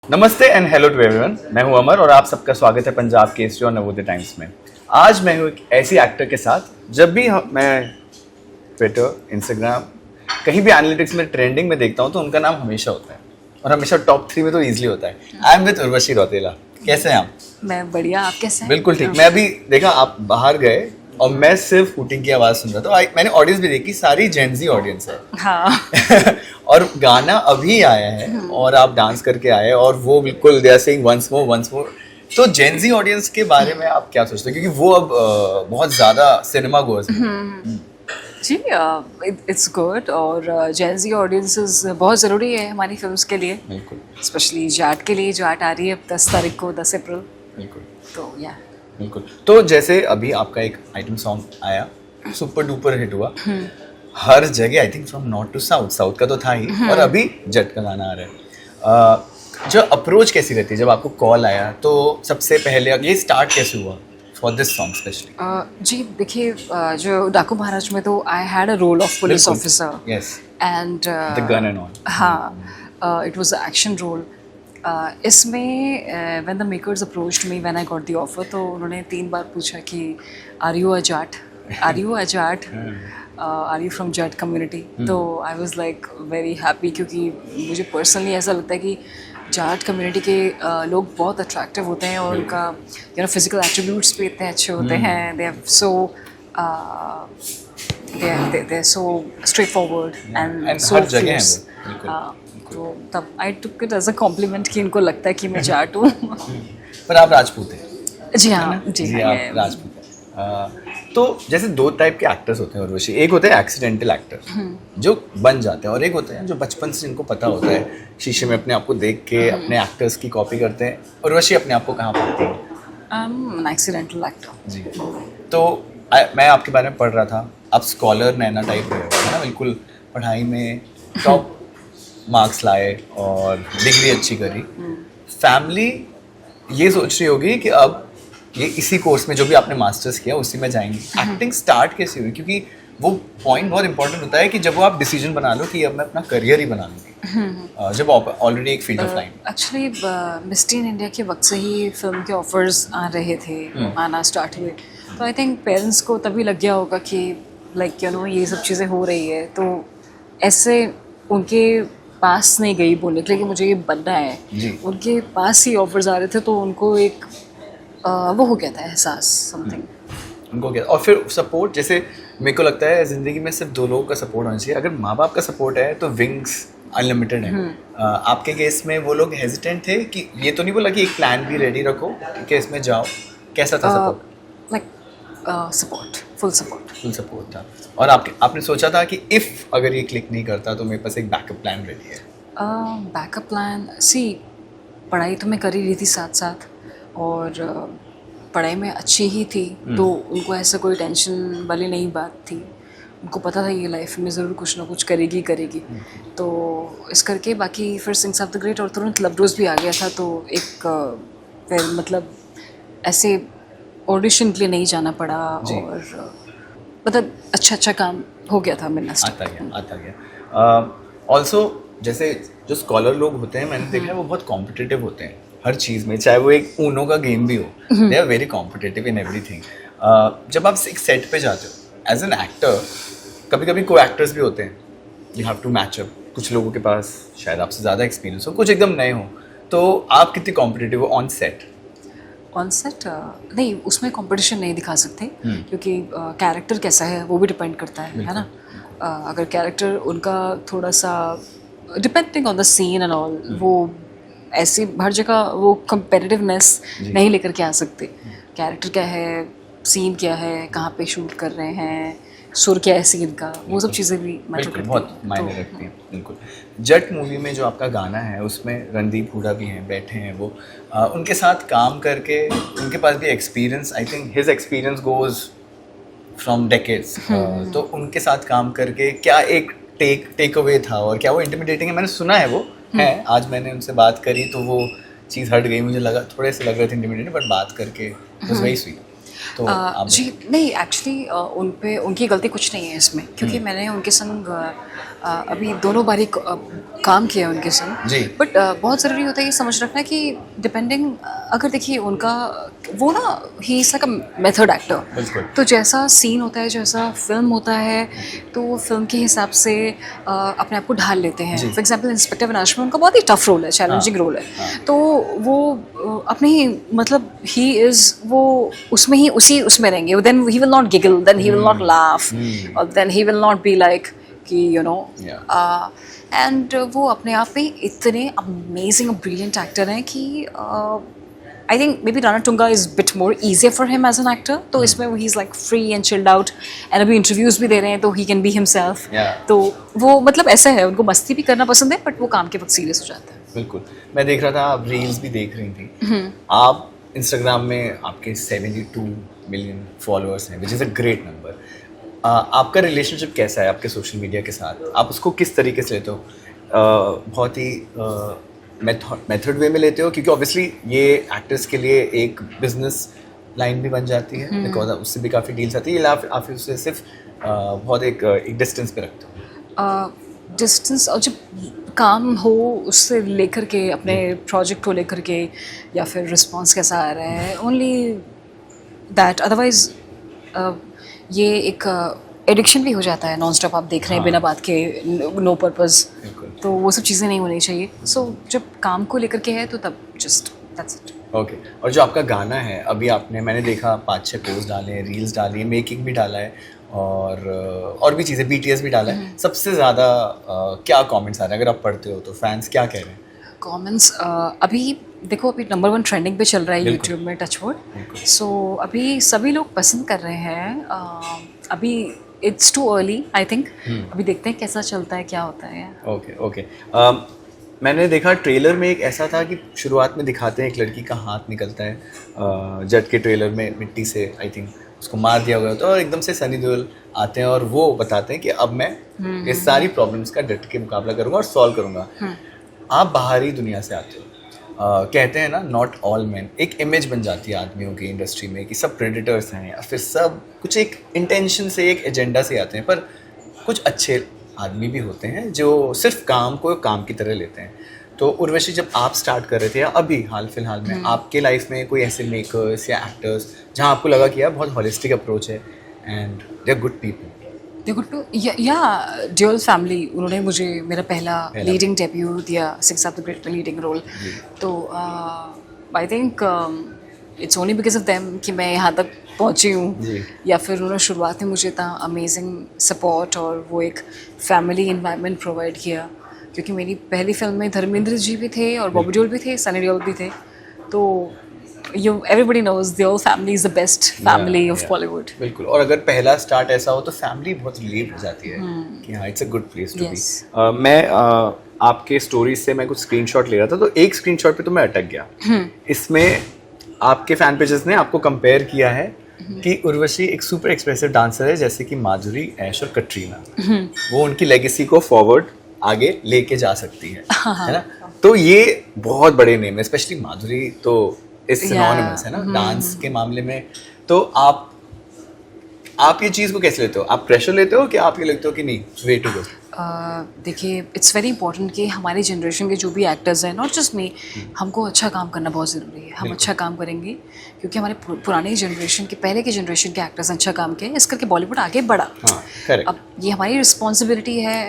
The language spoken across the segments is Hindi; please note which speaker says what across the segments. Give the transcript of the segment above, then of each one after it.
Speaker 1: नमस्ते एंड हेलो टू एवरीवन। मैं हूं अमर और आप सबका स्वागत है पंजाब केसरी और नवोदय टाइम्स में। आज मैं हूं एक ऐसी एक्टर के साथ जब भी मैं ट्विटर, इंस्टाग्राम, कहीं भी एनालिटिक्स में ट्रेंडिंग में देखता हूं तो उनका नाम हमेशा होता है और हमेशा टॉप 3 में तो इजीली होता है। I am with Urvashi Rautela. कैसे हैं आप?
Speaker 2: मैं बढ़िया, आप कैसे हैं?
Speaker 1: बिल्कुल ठीक। मैं अभी देखा आप बाहर गए और मैं सिर्फ हूटिंग की आवाज़ सुन रहा था। मैंने ऑडियंस भी देखी, सारी जेनजी ऑडियंस है।
Speaker 2: हाँ।
Speaker 1: और गाना अभी आया है और आप डांस करके आए और वो बिल्कुल they are saying once more. तो जेनजी ऑडियंस के बारे में आप क्या सोचते हैं, क्योंकि वो अब बहुत ज़्यादा सिनेमा गोअर्स हैं।
Speaker 2: जी, इट्स गुड और जेनजी ऑडियंसेस बहुत ज़रूरी है हमारी फिल्म्स के लिए,
Speaker 1: बिल्कुल
Speaker 2: स्पेशली जाट के लिए। जाट आ रही है अब 10 तारीख को, 10 अप्रैल।
Speaker 1: बिल्कुल
Speaker 2: तो या
Speaker 1: बिल्कुल। तो जैसे अभी आपका एक आइटम सॉन्ग आया, सुपर डुपर हिट हुआ हर जगह, I think from north to south. South का तो था ही और अभी जट का गाना आ रहा है। जो अप्रोच कैसी रहती है जब आपको कॉल आया, तो सबसे पहले ये स्टार्ट कैसे हुआ फॉर दिस सॉन्ग स्पेशली?
Speaker 2: जी देखिए, जो डाकू महाराज में तो I had a role of police officer
Speaker 1: yes,
Speaker 2: and
Speaker 1: the gun and all.
Speaker 2: हाँ, इट वाज एक्शन रोल। इसमें when the makers approached me when I got the offer, तो उन्होंने 3 बार पूछा कि are you a Jat, are you a Jat, are you from Jat community. तो I was like very happy, क्योंकि मुझे पर्सनली ऐसा लगता है कि जाट कम्युनिटी के लोग बहुत अट्रैक्टिव होते हैं और उनका फिजिकल एट्रीब्यूट्स भी इतने अच्छे होते हैं। They are so they are so straightforward and so
Speaker 1: हर जगह है
Speaker 2: fierce.
Speaker 1: वो, बिल्कुल।
Speaker 2: तो तब I took it as a compliment कि इनको लगता है कि मैं जाट हूँ।
Speaker 1: पर आप राजपूत हैं।
Speaker 2: जी हाँ, जी
Speaker 1: जी,
Speaker 2: हाँ,
Speaker 1: आप राजपूत हैं। तो जैसे 2 टाइप के एक्टर्स होते हैं उर्वशी। एक होते हैं एक्सीडेंटल एक्टर जो बन जाते हैं, और एक होते हैं जो बचपन से जिनको पता होता है, शीशे में अपने आप को देख के अपने एक्टर्स की कॉपी करते हैं। उर्वशी अपने आप को कहाँ पाती है?
Speaker 2: An accidental actor.
Speaker 1: जी। तो मैं आपके बारे में पढ़ रहा था, आप स्कॉलर नैना टाइप रहे हो, है ना? बिल्कुल पढ़ाई में टॉप मार्क्स लाए और डिग्री अच्छी करी। फैमिली ये सोच रही होगी कि अब ये इसी कोर्स में जो भी आपने मास्टर्स किया उसी में जाएंगे। एक्टिंग स्टार्ट कैसे हुई? क्योंकि वो पॉइंट बहुत इंपॉर्टेंट होता है कि जब वो आप डिसीजन बना लो कि अब मैं अपना करियर ही बना लूँगी, जब ऑलरेडी एक field of line.
Speaker 2: Actually miss tin India के वक्त से ही फिल्म के ऑफर्स आ रहे थे, आना स्टार्ट हुए। तो आई थिंक पेरेंट्स को तभी लग गया होगा कि लाइक ये सब चीज़ें हो रही है, तो ऐसे उनके पास नहीं गई बोलने के लिए कि मुझे ये बनना है।
Speaker 1: जी।
Speaker 2: उनके पास ही ऑफर्स आ रहे थे, तो उनको एक वो हो गया था एहसास, समथिंग।
Speaker 1: उनको क्या, और फिर सपोर्ट, जैसे मेरे को लगता है ज़िंदगी में सिर्फ 2 लोगों का सपोर्ट होना चाहिए। अगर माँ बाप का सपोर्ट है तो विंग्स अनलिमिटेड है। आपके केस में वो लोग हेजिटेंट थे कि ये तो नहीं बोला कि एक प्लान भी रेडी रखो, ठीक है इसमें जाओ? कैसा था support?
Speaker 2: Like support, full support.
Speaker 1: Full support था। और आपने सोचा था कि इफ़ अगर ये क्लिक नहीं करता तो मेरे पास एक बैकअप प्लान रेडी है?
Speaker 2: बैकअप प्लान, सी पढ़ाई तो मैं कर ही रही थी साथ साथ, और पढ़ाई में अच्छी ही थी, तो उनको ऐसा कोई टेंशन वाली नहीं बात थी। उनको पता था ये लाइफ में ज़रूर कुछ ना कुछ करेगी। तो इस करके बाकी फिर सिंग्स ऑफ द ग्रेट और तुरंत लव डोज भी आ गया था। तो एक फिर मतलब ऐसे ऑडिशन के लिए नहीं जाना पड़ा, और मतलब अच्छा काम हो गया था मिलना।
Speaker 1: आता गया। ऑल्सो जैसे जो स्कॉलर लोग होते हैं, मैंने देखा है वो बहुत कॉम्पिटिटिव होते हैं हर चीज़ में, चाहे वो एक ऊनो का गेम भी हो। They are very competitive in everything. जब आप एक सेट पे जाते हो एज एन एक्टर, कभी कभी को एक्टर्स भी होते हैं, you have to match up. कुछ लोगों के पास शायद आपसे ज़्यादा एक्सपीरियंस हो, कुछ एकदम नए हो। तो आप कितने कॉम्पिटिटिव हो ऑन सेट?
Speaker 2: ऑन सेट नहीं, उसमें कंपटीशन नहीं दिखा सकते, क्योंकि कैरेक्टर कैसा है वो भी डिपेंड करता है ना। अगर कैरेक्टर उनका थोड़ा सा depending on the scene and all, वो ऐसी हर जगह वो कंपेटिटिवनेस नहीं लेकर के आ सकते। कैरेक्टर क्या है, सीन क्या है, कहाँ पे शूट कर रहे हैं, सुर क्या है सीन का, वो सब चीज़ें भी मैटर करती हैं,
Speaker 1: बहुत मायने रखती हैं। बिल्कुल। जट मूवी में जो आपका गाना है उसमें रणदीप हुडा भी हैं, बैठे हैं वो। उनके साथ काम करके उनके पास भी experience, I think his experience goes from decades. तो उनके साथ काम करके क्या एक टेक अवे था, और क्या वो इंटिमिडेटिंग है? मैंने सुना है वो है, आज मैंने उनसे बात करी तो वो चीज़ हट गई। मुझे लगा थोड़े से लग रहे थे इंटिमिडेटिंग, बट बात करके वाज वेरी स्वीट। तो आप
Speaker 2: जी नहीं, एक्चुअली उन पे उनकी गलती कुछ नहीं है इसमें, क्योंकि मैंने उनके संग अभी दोनों बारी काम किया है उनके संग।
Speaker 1: जी।
Speaker 2: बट बहुत ज़रूरी होता है ये समझ रखना कि डिपेंडिंग, अगर देखिए उनका वो ना, ही is like a method actor.
Speaker 1: बिल्कुल।
Speaker 2: तो जैसा सीन होता है, जैसा फिल्म होता है, तो वो फिल्म के हिसाब से अपने आप को ढाल लेते हैं।
Speaker 1: जी।
Speaker 2: फॉर एग्जाम्पल इंस्पेक्टर विनाश में उनका बहुत ही टफ रोल है, चैलेंजिंग रोल है। तो वो अपने ही मतलब ही इज़, वो उसमें ही उसमें रहेंगे। Then he will not giggle, then he will not laugh, और then he will not be like कि यू नो। एंड वो अपने आप में इतने अमेजिंग ब्रिलियंट एक्टर हैं कि I think may be Rana Tunga is bit more easier for him as an actor. तो इसमें he is like free and chilled out, and अभी इंटरव्यूज़ भी दे रहे हैं तो ही कैन बी हिमसेल्फ। तो वो मतलब ऐसा है, उनको मस्ती भी करना पसंद है, बट वो काम के वक्त सीरियस हो जाता है।
Speaker 1: बिल्कुल। मैं देख रहा था आप रील्स भी देख रही थी। आप इंस्टाग्राम में आपके 72 मिलियन फॉलोअर्स हैं, which is a great number. आपका रिलेशनशिप कैसा है आपके सोशल मीडिया के साथ? आप उसको किस तरीके से लेते हो? बहुत ही मेथड वे में लेते हो, क्योंकि ऑब्वियसली ये एक्टर्स के लिए एक बिजनेस लाइन भी बन जाती है, बिकॉज उससे भी काफ़ी डील्स आती है, या आप उससे सिर्फ बहुत एक डिस्टेंस पे रखते हो?
Speaker 2: डिस्टेंस, और जब काम हो उससे लेकर के, अपने प्रोजेक्ट को लेकर के, या फिर रिस्पॉन्स कैसा आ रहा है, ओनली दैट। अदरवाइज ये एक एडिक्शन भी हो जाता है, नॉन स्टॉप आप देख रहे हैं बिना बात के, नो पर्पस। तो वो सब चीज़ें नहीं होनी चाहिए। सो जब काम को लेकर के है तो तब जस्ट दैट्स इट।
Speaker 1: ओके। और जो आपका गाना है, अभी मैंने देखा 5-6 पोस्ट डाले हैं, रील्स डाली है, मेकिंग भी डाला है, और भी चीज़ें, BTS भी डाला है। सबसे ज़्यादा क्या कमेंट्स आ रहे हैं, अगर आप पढ़ते हो तो फैंस क्या कह रहे हैं?
Speaker 2: कमेंट्स अभी देखो, अभी नंबर 1 ट्रेंडिंग पे चल रहा है यूट्यूब में, टचवुड। सो अभी सभी लोग पसंद कर रहे हैं। अभी it's too early, I think. अभी देखते हैं कैसा चलता है, क्या होता है।
Speaker 1: ओके। मैंने देखा ट्रेलर में एक ऐसा था कि शुरुआत में दिखाते हैं एक लड़की का हाथ निकलता है जट के ट्रेलर में, मिट्टी से आई थिंक उसको मार दिया गया होता है, और एकदम से सनी देओल आते हैं और वो बताते हैं कि अब मैं ये सारी प्रॉब्लम्स का डट के मुकाबला करूँगा और सॉल्व करूँगा। आप बाहरी दुनिया से आते हो, कहते हैं ना, नॉट ऑल मैन, एक इमेज बन जाती है आदमियों की इंडस्ट्री में कि सब प्रेडिटर्स हैं, या फिर सब कुछ एक इंटेंशन से, एक एजेंडा से आते हैं। पर कुछ अच्छे आदमी भी होते हैं जो सिर्फ काम को काम की तरह लेते हैं। तो उर्वशी, जब आप स्टार्ट कर रहे थे, या अभी हाल फिलहाल में आपके लाइफ में कोई ऐसे मेकर्स या एक्टर्स जहाँ आपको लगा कि यार बहुत हॉलिस्टिक अप्रोच है and they are good people?
Speaker 2: देखो टू या ड्यूअल फैमिली, उन्होंने मुझे मेरा पहला लीडिंग डेब्यू दिया, 6 of the great leading role. तो I think it's only because of them कि मैं यहाँ तक पहुँची हूँ, या फिर उन्होंने शुरुआत में मुझे इतना अमेजिंग सपोर्ट और वो एक फैमिली इन्वायरमेंट प्रोवाइड किया। क्योंकि मेरी पहली फिल्म में धर्मेंद्र जी भी थे, और बॉबी देओल भी थे, सनी देओल भी थे। तो everybody knows the whole family is the best family of Bollywood.
Speaker 1: बिल्कुल। और अगर पहला स्टार्ट ऐसा हो तो फैमिली बहुत रिलीव हो जाती है कि हाँ, it's a good place to be. मैं आपके स्टोरीज से मैं कुछ स्क्रीनशॉट ले रहा था, तो एक स्क्रीनशॉट पे तो मैं अटक गया। इसमें आपके फैन पेजेस ने आपको कंपेयर किया है कि उर्वशी एक सुपर एक्सप्रेसिव डांसर है, जैसे कि माधुरी, ऐश और कटरीना। वो उनकी लेगेसी को फॉरवर्ड आगे लेके जा सकती है ना? तो ये बहुत बड़े नेम है, स्पेशली माधुरी तो इस सिनोनिमस है ना डांस के मामले में। तो आप ये चीज़ को कैसे लेते हो? आप प्रेशर लेते हो कि आप ये लगते हो कि नहीं, वे टू गुड?
Speaker 2: देखिए, इट्स वेरी इंपॉर्टेंट कि हमारी जनरेशन के जो भी एक्टर्स हैं, नॉट जस्ट मी, हमको अच्छा काम करना बहुत ज़रूरी है। हम अच्छा काम करेंगे क्योंकि हमारे पुरानी जनरेशन के, पहले की जनरेशन के एक्टर्स अच्छा काम किए, इस करके बॉलीवुड आगे बढ़ा। अब ये हमारी रिस्पॉन्सिबिलिटी है,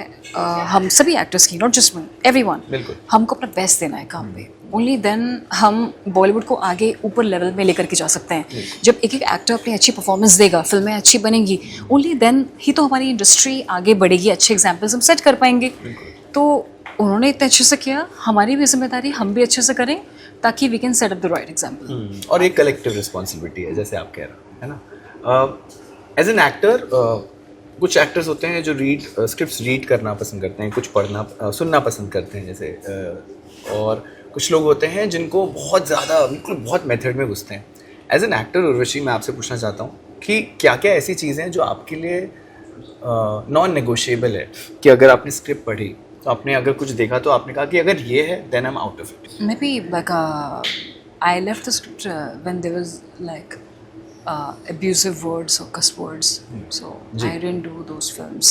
Speaker 2: हम सभी एक्टर्स की, नॉट जस्ट मी, एवरीवन। हमको अपना बेस्ट देना है काम पे। ओनली देन हम बॉलीवुड को आगे ऊपर लेवल में लेकर के जा सकते हैं। जब एक एक एक्टर अपनी अच्छी परफॉर्मेंस देगा, फिल्में अच्छी बनेंगी, ओनली देन ही तो हमारी इंडस्ट्री आगे बढ़ेगी, अच्छे एग्जाम्पल्स हम सेट कर पाएंगे। तो उन्होंने इतने अच्छे से किया, हमारी भी जिम्मेदारी हम भी अच्छे से करें ताकि we can set up the right example.
Speaker 1: और एक कलेक्टिव रिस्पॉन्सिबिलिटी है, जैसे आप कह रहे हो, है ना? एज एन एक्टर, कुछ एक्टर्स होते हैं जो स्क्रिप्ट्स रीड करना पसंद करते हैं, कुछ सुनना पसंद करते हैं, जैसे, और कुछ लोग होते हैं जिनको बहुत ज़्यादा, बिल्कुल बहुत मेथड में घुसते हैं। एज एन एक्टर उर्वशी, मैं आपसे पूछना चाहता हूँ कि क्या क्या ऐसी चीज़ें हैं जो आपके लिए नॉन नेगोशिएबल है, कि अगर आपने स्क्रिप्ट पढ़ी तो आपने अगर कुछ देखा तो आपने कहा कि अगर ये है then I am out of it?
Speaker 2: May be like I left the script when there was like abusive words or cuss words. So
Speaker 1: जी.
Speaker 2: I didn't do those films.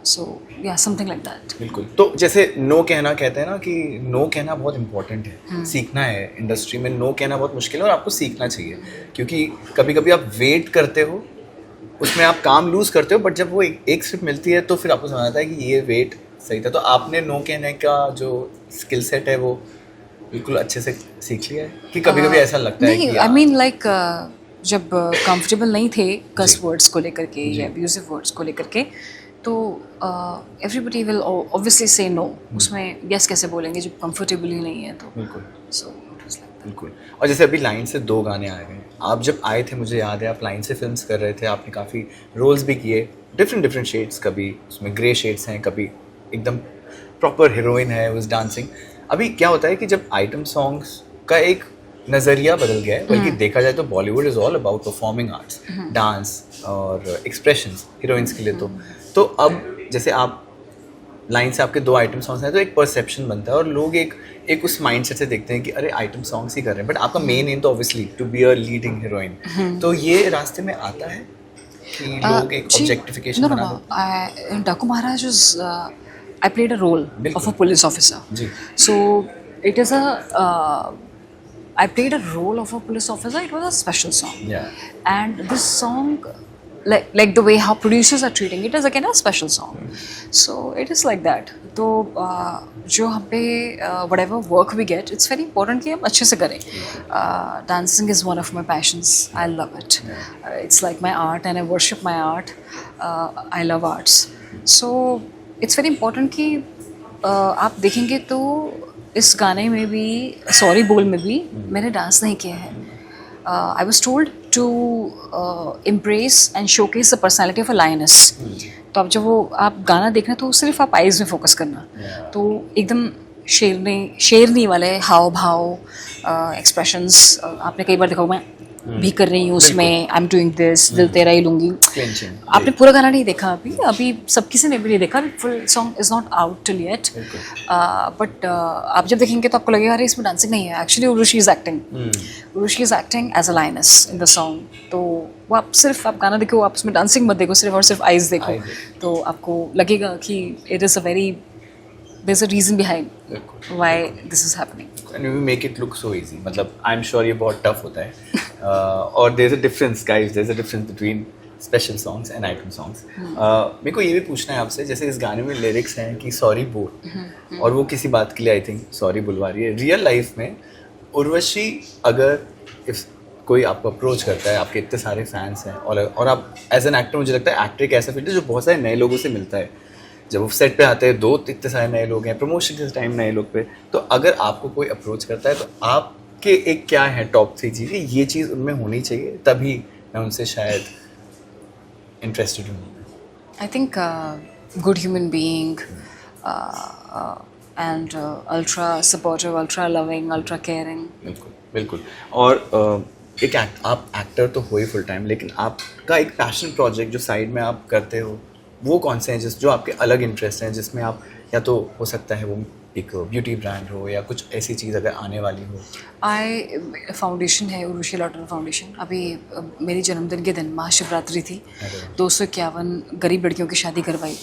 Speaker 2: So yeah, something like that.
Speaker 1: बिल्कुल. तो जैसे नो कहना कहते हैं ना कि नो कहना बहुत इंपॉर्टेंट है, सीखना है. इंडस्ट्री में नो कहना बहुत मुश्किल है और आपको सीखना चाहिए, क्योंकि कभी कभी आप वेट करते हो, उसमें आप काम लूज करते हो, बट जब वो एक स्क्रिप्ट मिलती है तो फिर आपको समझ आता है कि ये वेट सही था. तो आपने नो कहने का जो स्किल सेट है वो बिल्कुल अच्छे से सीख लिया है, कि कभी कभी ऐसा लगता है
Speaker 2: नहीं,
Speaker 1: कि
Speaker 2: आई मीन लाइक जब कंफर्टेबल नहीं थे कस वर्ड्स को लेकर के या अब्यूसिव वर्ड्स को लेकर के, तो एवरीबडी विल ऑब्वियसली से नो. उसमें यस कैसे बोलेंगे जब कंफर्टेबल ही नहीं है. तो
Speaker 1: बिल्कुल
Speaker 2: सो इट वाज लाइक
Speaker 1: बिल्कुल. और जैसे अभी लाइन से 2 गाने आ गए, आप जब आए थे मुझे याद है आप लाइन से फिल्म्स कर रहे थे, आपने काफ़ी रोल्स भी किए, डिफरेंट शेड्स, कभी उसमें ग्रे शेड्स हैं, कभी एकदम प्रॉपर हीरोइन है उस डांसिंग. अभी क्या होता है कि जब आइटम सॉन्ग्स का एक नज़रिया बदल गया है, बल्कि देखा जाए तो Bollywood is all about performing arts, dance और एक्सप्रेशंस हीरोइंस के लिए. तो अब जैसे आप लाइन से आपके 2 आइटम सॉन्ग्स हैं तो एक परसेप्शन बनता है और लोग एक उस माइंडसेट से देखते हैं कि अरे आइटम सॉन्ग्स ही कर रहे हैं, बट आपका मेन एम तो obviously to be a leading heroine. तो ये रास्ते में आता है कि लोग एक ऑब्जेक्टिफिकेशन बना देते
Speaker 2: in Daku Maharaj I played a role of a police officer.
Speaker 1: Ji.
Speaker 2: So it is I played a role of a police officer. It was a special song.
Speaker 1: Yeah.
Speaker 2: And this song, like the way how producers are treating it, is again a special song. So it is like that. तो जो हम पे whatever work we get, it's very important कि हम अच्छे से करें. Dancing is one of my passions. I love it. It's like my art and I worship my art. I love arts. So it's very important कि आप देखेंगे तो इस गाने में भी, सॉरी बोल में भी मैंने डांस नहीं किया है. I was told to embrace and showcase the personality of a lioness. तो अब जब वो आप गाना देखना तो सिर्फ आप आइज़ में फोकस करना. तो एकदम शेरनी वाले हाव भाव, एक्सप्रेशंस आपने कई बार देखा होगा. मैं भी कर रही हूँ उसमें, आई एम डूइंग दिस, दिल तेरा ही लूँगी. आपने पूरा गाना नहीं देखा अभी सब किसी ने भी नहीं देखा. Full song is not out till yet, but आप जब देखेंगे तो आपको लगेगा अरे इसमें डांसिंग नहीं है. Actually Urvashi is acting, Urvashi is acting as a lioness in the song. तो वो आप सिर्फ आप गाना देखो, आप उसमें डांसिंग मत देखो, सिर्फ और सिर्फ आइज़ देखो, तो आपको लगेगा कि it is a very, there is a reason behind why this is happening.
Speaker 1: And we make it look so easy. मतलब I'm sure ये बहुत tough होता है. और there's a difference guys, there's a difference between special songs and item songs. मेरे को ये भी पूछना है आपसे, जैसे इस गाने में लिरिक्स हैं कि सॉरी बोल, और वो किसी बात के लिए आई थिंक सॉरी बुलवा रही है. रियल लाइफ में उर्वशी अगर इफ कोई आपको अप्रोच करता है, आपके इतने सारे फैंस हैं और आप एज एन एक्टर, मुझे लगता है एक्टर एक ऐसा फील्ड है जो बहुत सारे नए लोगों से मिलता है. जब वो सेट पे आते हैं इतने सारे नए लोग हैं, प्रमोशन के टाइम नए लोग पे, तो अगर आपको कोई अप्रोच करता है तो आपके एक क्या है टॉप 3 चीज़ें, ये चीज़ उनमें होनी चाहिए तभी मैं उनसे शायद इंटरेस्टेड हूँ.
Speaker 2: I think good human being and ultra supportive, ultra loving, ultra caring.
Speaker 1: बिल्कुल बिल्कुल. और आप एक्टर तो हो ही फुल टाइम, लेकिन आपका एक पैशन प्रोजेक्ट जो साइड में आप करते हो वो कौन से हैं जो आपके अलग इंटरेस्ट हैं, जिसमें आप, या तो हो सकता है वो एक ब्यूटी ब्रांड हो या कुछ ऐसी चीज़ अगर आने वाली हो.
Speaker 2: फाउंडेशन है उर्वशी लॉटन फाउंडेशन. अभी मेरी जन्मदिन के दिन महाशिवरात्रि थी, 251 गरीब लड़कियों की शादी करवाई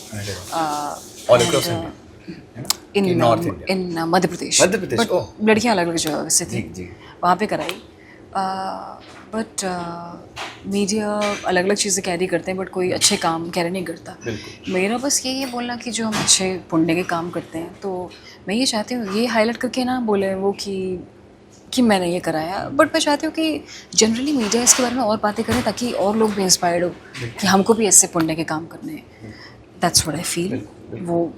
Speaker 2: इन मध्य प्रदेश. लड़कियाँ अलग अलग जगह से थी, वहाँ पे कराई. बट मीडिया अलग अलग चीज़ें कैरी करते हैं, बट कोई अच्छे काम कैरी नहीं करता. मेरा बस यही है बोलना कि जो हम अच्छे पुण्य के काम करते हैं, तो मैं ये चाहती हूँ ये हाईलाइट करके ना बोले वो कि मैंने ये कराया, बट मैं चाहती हूँ कि जनरली मीडिया इसके बारे में और बातें करें ताकि और लोग भी इंस्पायर्ड हो कि हमको भी ऐसे पुण्य के काम करने हैं. That's what I feel. वो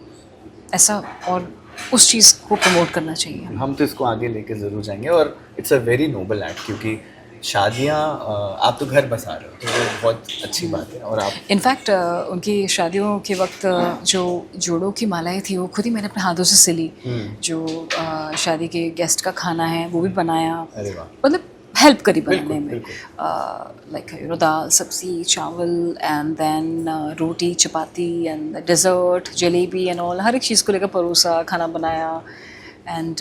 Speaker 2: ऐसा और उस चीज़ को प्रमोट करना चाहिए.
Speaker 1: हम तो इसको आगे लेके ज़रूर जाएंगे, और it's a very noble act, क्योंकि शादियाँ आप तो घर बसा रहे हो तो वो बहुत अच्छी बात है. और आप
Speaker 2: इनफैक्ट उनकी शादियों के वक्त जो जोड़ों की मालाएं थी वो खुद ही मैंने अपने हाथों से सिली. जो शादी के गेस्ट का खाना है वो भी बनाया.
Speaker 1: अरे वाह.
Speaker 2: मतलब हेल्प करी बनाने में. Like dal, sabzi, chawal, and then roti, chapati, and dessert, jalebi and all, हर एक चीज़ को लेकर परोसा, खाना बनाया. एंड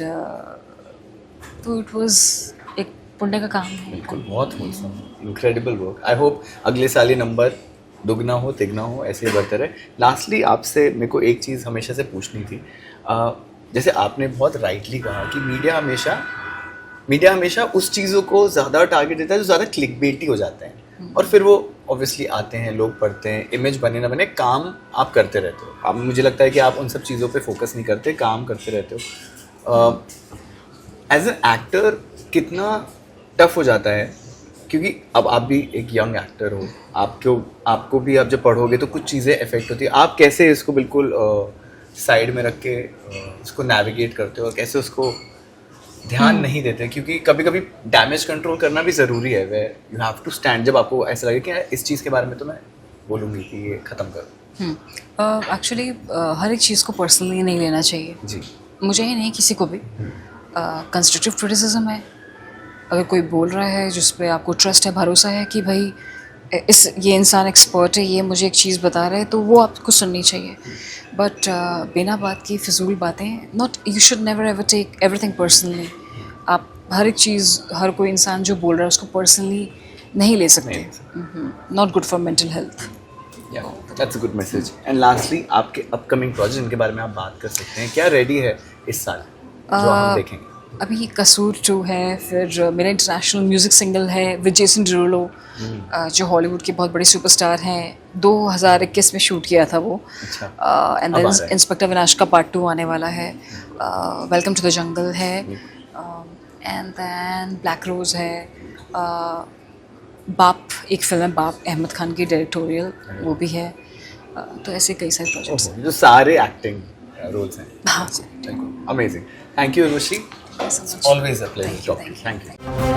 Speaker 2: तो इट वाज एक पुण्य का काम है।
Speaker 1: बिल्कुल, बहुत wholesome, incredible work. I hope अगले साल ये नंबर दुगना हो तिगना हो, ऐसे ही बढ़ते रहे। लास्टली आपसे मेरे को एक चीज़ हमेशा से पूछनी थी। जैसे आपने बहुत राइटली कहा कि मीडिया हमेशा उस चीज़ों को ज़्यादा टारगेट देता है जो ज़्यादा क्लिकबेटी हो जाते हैं, और फिर वो ऑब्वियसली आते हैं, लोग पढ़ते हैं, इमेज बने ना बने, काम आप करते रहते हो। अब मुझे लगता है कि आप उन सब चीज़ों पे फोकस नहीं करते, काम करते रहते हो। एज एन एक्टर कितना टफ हो जाता है, क्योंकि अब आप भी एक यंग एक्टर हो, आपको भी आप जब पढ़ोगे तो कुछ चीज़ें इफेक्ट होती है। आप कैसे इसको बिल्कुल साइड में रख के उसको नेविगेट करते हो, और कैसे उसको ध्यान नहीं देते, क्योंकि कभी कभी डैमेज कंट्रोल करना भी ज़रूरी है, way you have to stand. जब आपको ऐसा लगे कि इस चीज़ के बारे में तो मैं बोलूँगी कि ये ख़त्म करो।
Speaker 2: एक्चुअली हर एक चीज़ को पर्सनली नहीं लेना चाहिए
Speaker 1: जी।
Speaker 2: मुझे ही नहीं, किसी को भी। कंस्ट्रक्टिव क्रिटिसिज्म है, अगर कोई बोल रहा है जिस पे आपको ट्रस्ट है, भरोसा है कि भाई ये इंसान एक्सपर्ट है, ये मुझे एक चीज़ बता रहा है, तो वो आपको सुननी चाहिए। बट बिना बात की फिजूल बातें, not, you should never ever take everything personally. आप हर एक चीज़, हर कोई इंसान जो बोल रहा है उसको पर्सनली नहीं ले सकते। Not good for mental health.
Speaker 1: That's a good message. And lastly आपके अपकमिंग प्रोजेक्ट जिनके बारे में आप बात कर सकते हैं, क्या रेडी है इस साल जो हम देखेंगे?
Speaker 2: अभी कसूर 2 है, फिर मेरा इंटरनेशनल म्यूज़िक सिंगल है विद जेसन डिरुलो, जो हॉलीवुड के बहुत बड़े सुपरस्टार हैं। 2021 में शूट किया था वो। एंड देन इंस्पेक्टर विनाश का पार्ट 2 आने वाला है। वेलकम टू द जंगल है, एंड देन ब्लैक रोज़ है। बाप एक फिल्म है, बाप, अहमद खान की डायरेक्टोरियल, वो भी है। तो ऐसे कई सारे प्रोजेक्ट्स हैं
Speaker 1: जो सारे एक्टिंग रोल्स हैं।
Speaker 2: हाँ।
Speaker 1: Amazing. Thank you Urvashi,
Speaker 2: Thank you so much.
Speaker 1: always a pleasure talking. Thank you.